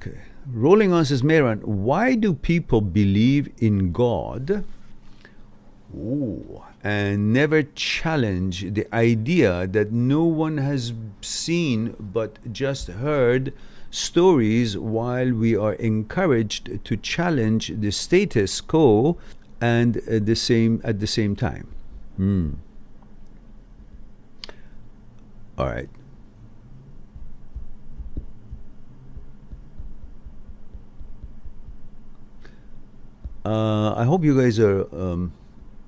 Okay. Rolling on says, Mehran, why do people believe in God and never challenge the idea that no one has seen but just heard stories, while we are encouraged to challenge the status quo and at the same time? All right. I hope you guys are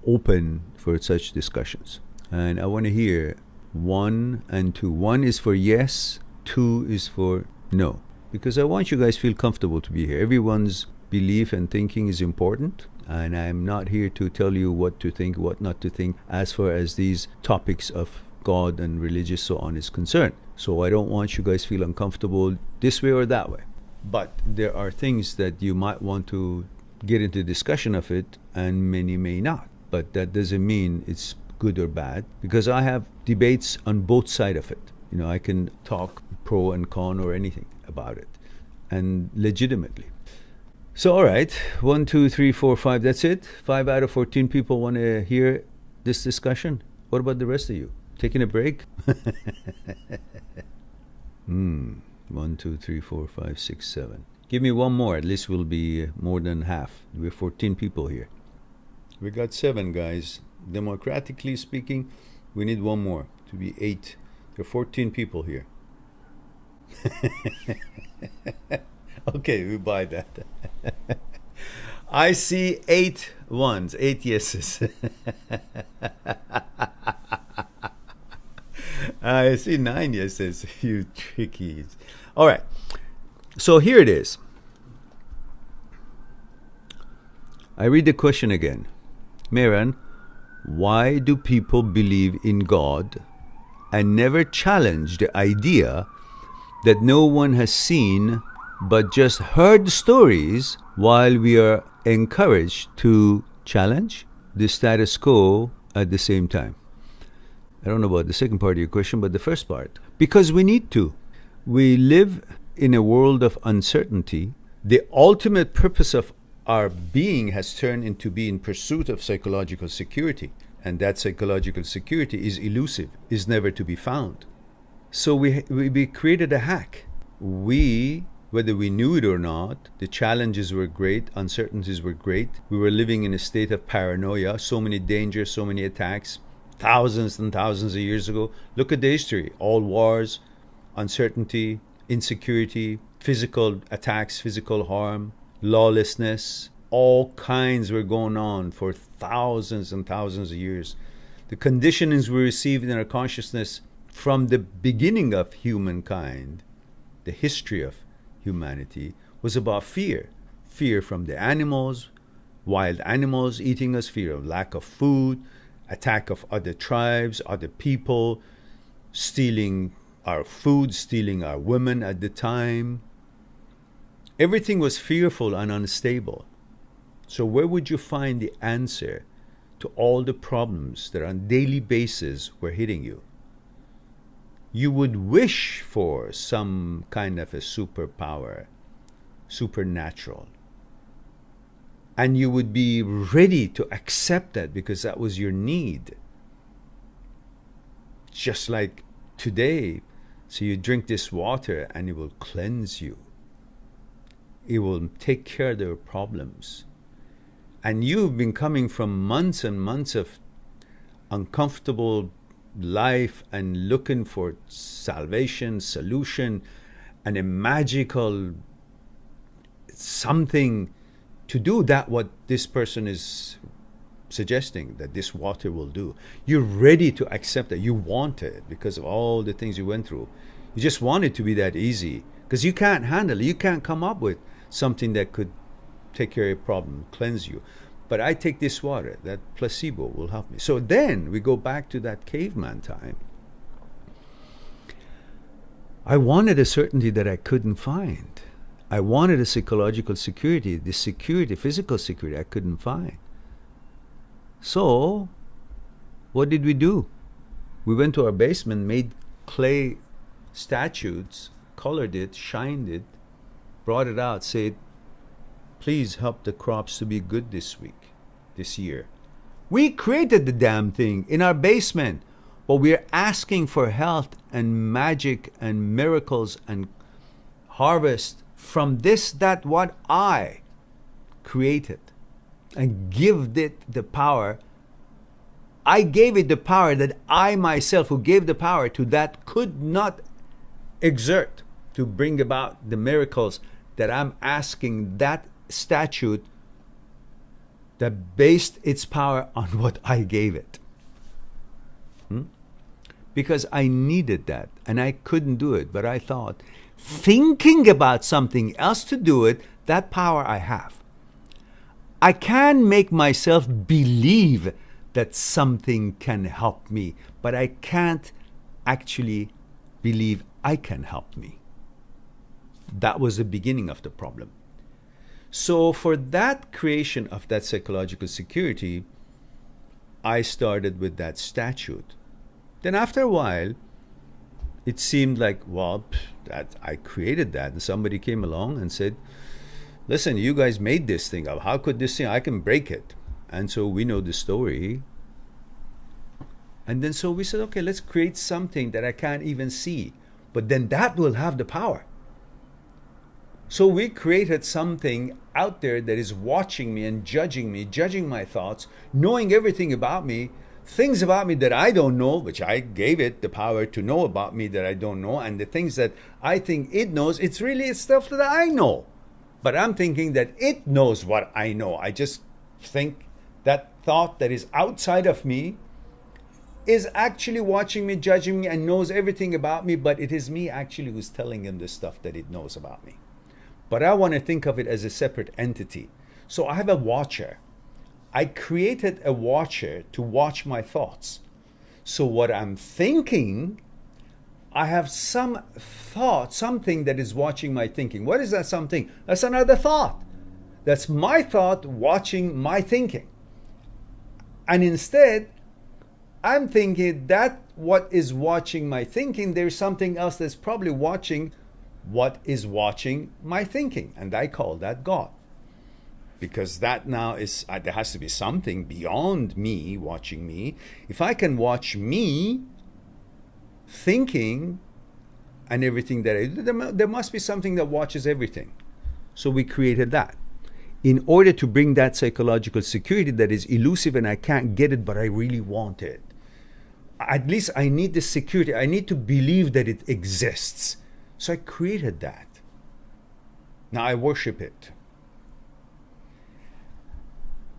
open for such discussions. And I want to hear 1 and 2. 1 is for yes, 2 is for no. Because I want you guys to feel comfortable to be here. Everyone's belief and thinking is important. And I'm not here to tell you what to think, what not to think, as far as these topics of God and religious so on is concerned. So I don't want you guys to feel uncomfortable this way or that way. But there are things that you might want to get into discussion of it, and many may not. But that doesn't mean it's good or bad, because I have debates on both sides of it. I can talk pro and con or anything about it, and legitimately. So, all right, 1, 2, 3, 4, 5. That's it. 5 out of 14 people want to hear this discussion. What about the rest of you? Taking a break? 1, 2, 3, 4, 5, 6, 7. Give me one more. At least we'll be more than half. We're 14 people here. We got 7, guys. Democratically speaking, we need one more to be 8. There are 14 people here. Okay, we buy that. I see 8 ones, 8 yeses. I see 9 yeses. You trickies. All right. So here it is. I read the question again. Mehran, why do people believe in God and never challenge the idea that no one has seen but just heard stories, while we are encouraged to challenge the status quo at the same time? I don't know about the second part of your question, but the first part. Because we need to. We live in a world of uncertainty. The ultimate purpose of our being has turned into being in pursuit of psychological security. And that psychological security is elusive, is never to be found. So we created a hack. Whether we knew it or not, the challenges were great, uncertainties were great. We were living in a state of paranoia, so many dangers, so many attacks, thousands and thousands of years ago. Look at the history. All wars, uncertainty, insecurity, physical attacks, physical harm, lawlessness, all kinds were going on for thousands and thousands of years. The conditionings we received in our consciousness from the beginning of humankind, the history of humanity, was about fear. Fear from the animals, wild animals eating us, fear of lack of food, attack of other tribes, other people, stealing our food, stealing our women at the time. Everything was fearful and unstable. So where would you find the answer to all the problems that on a daily basis were hitting you? You would wish for some kind of a superpower, supernatural. And you would be ready to accept that because that was your need. Just like today, so you drink this water and it will cleanse you. It will take care of their problems. And you've been coming from months and months of uncomfortable life and looking for salvation, solution, and a magical something to do that what this person is suggesting that this water will do. You're ready to accept that. You want it because of all the things you went through. You just want it to be that easy because you can't handle it. You can't come up with something that could take care of your problem, cleanse you. But I take this water, that placebo will help me. So then we go back to that caveman time. I wanted a certainty that I couldn't find. I wanted a psychological security, the security, physical security I couldn't find. So what did we do? We went to our basement, made clay statues, colored it, shined it, brought it out, said, please help the crops to be good this week, this year. We created the damn thing in our basement, but we're asking for health and magic and miracles and harvest from this, that what I created, and give it the power. I gave it the power that I myself, who gave the power to that, could not exert to bring about the miracles that I'm asking that statute that based its power on what I gave it. Because I needed that and I couldn't do it. But I thought, thinking about something else to do it, that power I have. I can make myself believe that something can help me, but I can't actually believe I can help me. That was the beginning of the problem. So for that creation of that psychological security, I started with that statute. Then after a while, it seemed like, well, that I created that, and somebody came along and said, listen, you guys made this thing up. How could this thing, I can break it. And so we know the story. And then so we said, okay, let's create something that I can't even see. But then that will have the power. So we created something out there that is watching me and judging me, judging my thoughts, knowing everything about me, things about me that I don't know, which I gave it the power to know about me that I don't know. And the things that I think it knows, it's stuff that I know. But I'm thinking that it knows what I know. I just think that thought that is outside of me is actually watching me, judging me, and knows everything about me, but it is me actually who's telling him the stuff that it knows about me. But I want to think of it as a separate entity. So I have a watcher. I created a watcher to watch my thoughts. So what I'm thinking, I have some thought, something that is watching my thinking. What is that something? That's another thought. That's my thought watching my thinking. And instead, I'm thinking that what is watching my thinking, there's something else that's probably watching what is watching my thinking. And I call that God. Because that now is, there has to be something beyond me watching me. If I can watch me thinking and everything that I do, there must be something that watches everything. So we created that. In order to bring that psychological security that is elusive and I can't get it, but I really want it. At least I need the security. I need to believe that it exists. So I created that. Now I worship it.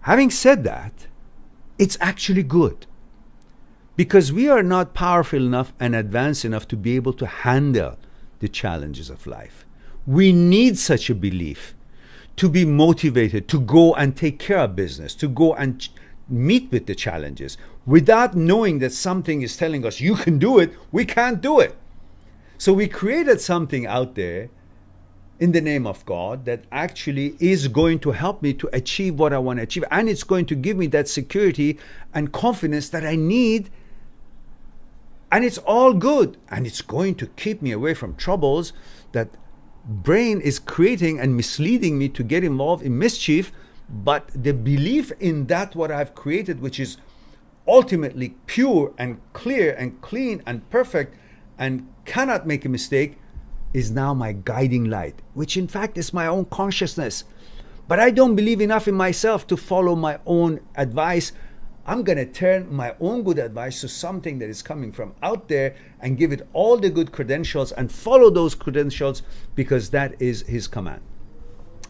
Having said that, it's actually good. Because we are not powerful enough and advanced enough to be able to handle the challenges of life. We need such a belief to be motivated to go and take care of business, to go and meet with the challenges. Without knowing that something is telling us, you can do it, we can't do it. So we created something out there in the name of God that actually is going to help me to achieve what I want to achieve. And it's going to give me that security and confidence that I need. And it's all good. And it's going to keep me away from troubles that brain is creating and misleading me to get involved in mischief. But the belief in that what I've created, which is ultimately pure and clear and clean and perfect and cannot make a mistake, is now my guiding light, which in fact is my own consciousness. But I don't believe enough in myself to follow my own advice. I'm going to turn my own good advice to something that is coming from out there and give it all the good credentials and follow those credentials, because that is his command.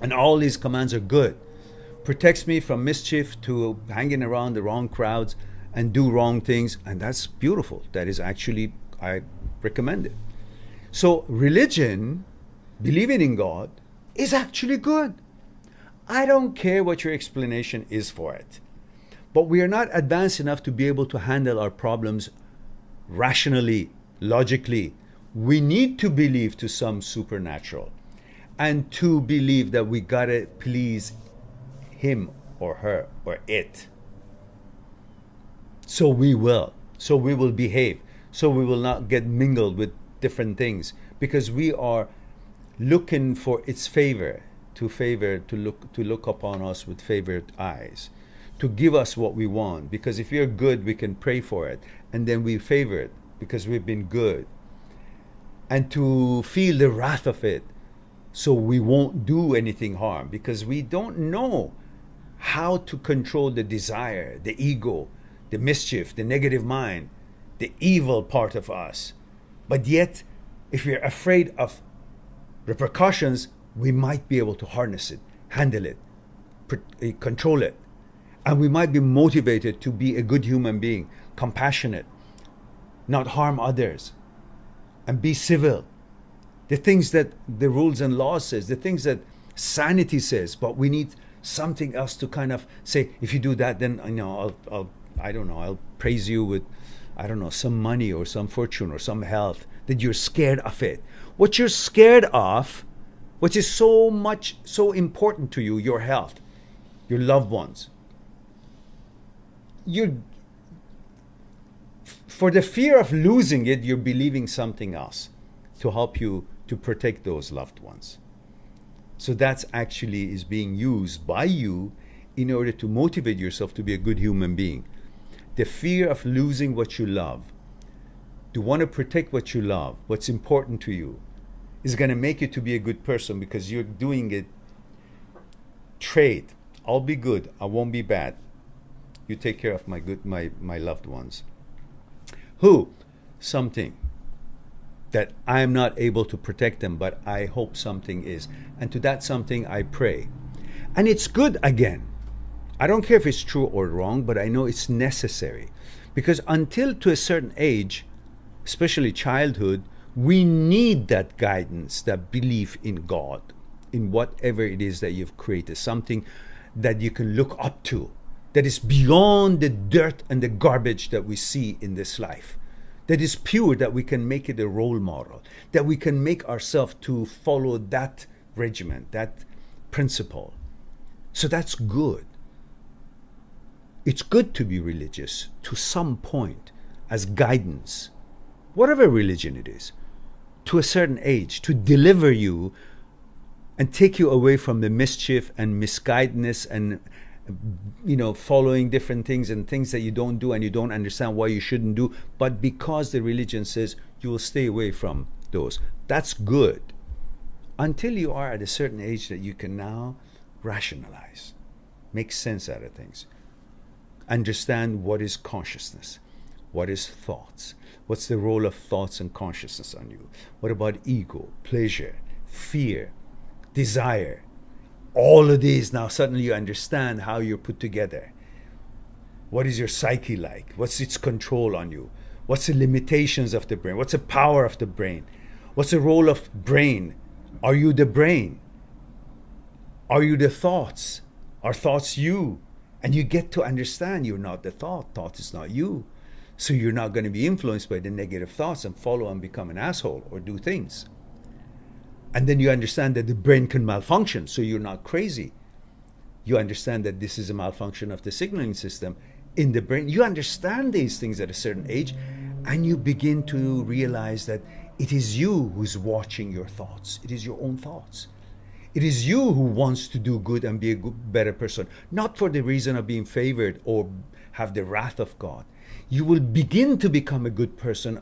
And all his commands are good. Protects me from mischief, to hanging around the wrong crowds and do wrong things. And that's beautiful. That is actually, I recommend it. So religion, believing in God, is actually good. I don't care what your explanation is for it. But we are not advanced enough to be able to handle our problems rationally, logically. We need to believe to some supernatural, and to believe that we gotta please him or her or it. So we will behave. So we will not get mingled with different things, because we are looking for its to look upon us with favored eyes, to give us what we want. Because if you're good, we can pray for it, and then we favor it because we've been good. And to feel the wrath of it, so we won't do anything harm, because we don't know how to control the desire, the ego, the mischief, the negative mind, the evil part of us. But yet, if we're afraid of repercussions, we might be able to harness it, handle it, control it. And we might be motivated to be a good human being, compassionate, not harm others, and be civil. The things that the rules and laws says, the things that sanity says, but we need something else to kind of say, if you do that, then I'll praise you with, some money or some fortune or some health, that you're scared of it. What you're scared of, which is so important to you, your health, your loved ones. For the fear of losing it, you're believing something else to help you to protect those loved ones. So that's actually is being used by you in order to motivate yourself to be a good human being. The fear of losing what you love, to want to protect what you love, what's important to you, is going to make you to be a good person, because you're doing it trade. I'll be good, I won't be bad. You take care of my loved ones. Something that I am not able to protect them, but I hope something is. And to that something I pray. And it's good again. I don't care if it's true or wrong, but I know it's necessary. Because until to a certain age, especially childhood, we need that guidance, that belief in God, in whatever it is that you've created, something that you can look up to, that is beyond the dirt and the garbage that we see in this life, that is pure, that we can make it a role model, that we can make ourselves to follow that regiment, that principle. So that's good. It's good to be religious to some point as guidance, whatever religion it is, to a certain age, to deliver you and take you away from the mischief and misguidedness and following different things and things that you don't do and you don't understand why you shouldn't do, but because the religion says you will stay away from those. That's good. Until you are at a certain age that you can now rationalize, make sense out of things, understand what is consciousness, what is thoughts, what's the role of thoughts and consciousness on you, what about ego, pleasure, fear, desire. All of these, now suddenly you understand how you're put together. What is your psyche like? What's its control on you? What's the limitations of the brain? What's the power of the brain? What's the role of brain? Are you the brain? Are you the thoughts? Are thoughts you? And you get to understand you're not the thought. Thought is not you. So you're not going to be influenced by the negative thoughts and follow and become an asshole or do things. And then you understand that the brain can malfunction, so you're not crazy. You understand that this is a malfunction of the signaling system in the brain. You understand these things at a certain age, and you begin to realize that it is you who's watching your thoughts. It is your own thoughts. It is you who wants to do good and be a better person, not for the reason of being favored or have the wrath of God. You will begin to become a good person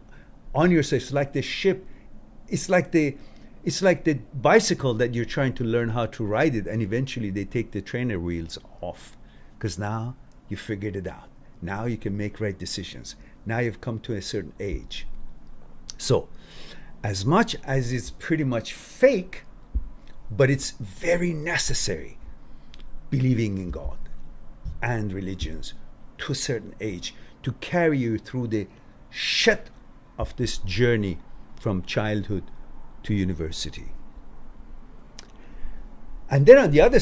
on yourself. It's like the ship. It's like the bicycle that you're trying to learn how to ride it, and eventually they take the trainer wheels off because now you figured it out. Now you can make right decisions. Now you've come to a certain age. So, as much as it's pretty much fake, but it's very necessary, believing in God and religions to a certain age to carry you through the shit of this journey from childhood to university. And then on the other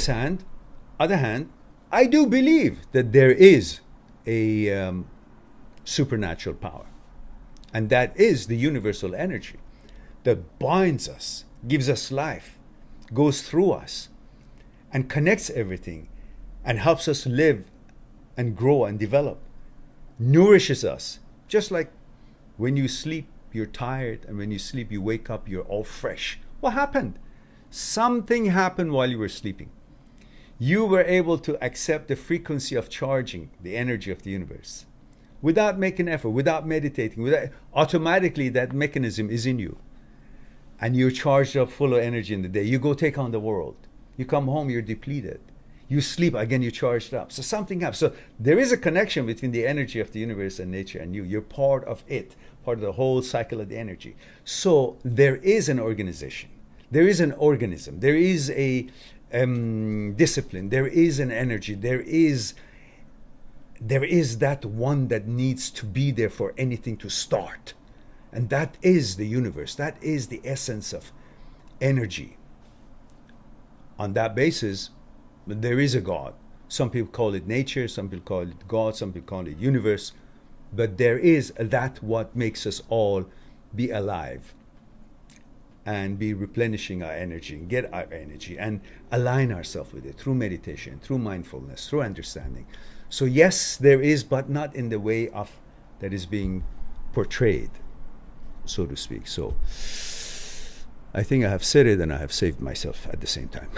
hand, I do believe that there is a supernatural power, and that is the universal energy that binds us, gives us life, goes through us, and connects everything, and helps us live and grow and develop, nourishes us. Just like when you sleep, you're tired, and when you sleep, you wake up, you're all fresh. What happened? Something happened while you were sleeping. You were able to accept the frequency of charging the energy of the universe without making effort, without meditating, without, automatically that mechanism is in you. And you're charged up full of energy in the day. You go take on the world. You come home, you're depleted. You sleep, again, you're charged up. So something happens. So there is a connection between the energy of the universe and nature and you. You're part of it, part of the whole cycle of the energy. So there is an organization. There is an organism. There is a discipline. There is an energy. There is that one that needs to be there for anything to start. And that is the universe. That is the essence of energy. On that basis, there is a God. Some people call it nature, some people call it God, some people call it universe. But there is that what makes us all be alive and be replenishing our energy and get our energy and align ourselves with it through meditation, through mindfulness, through understanding. So yes, there is, but not in the way of that is being portrayed, so to speak. So I think I have said it and I have saved myself at the same time.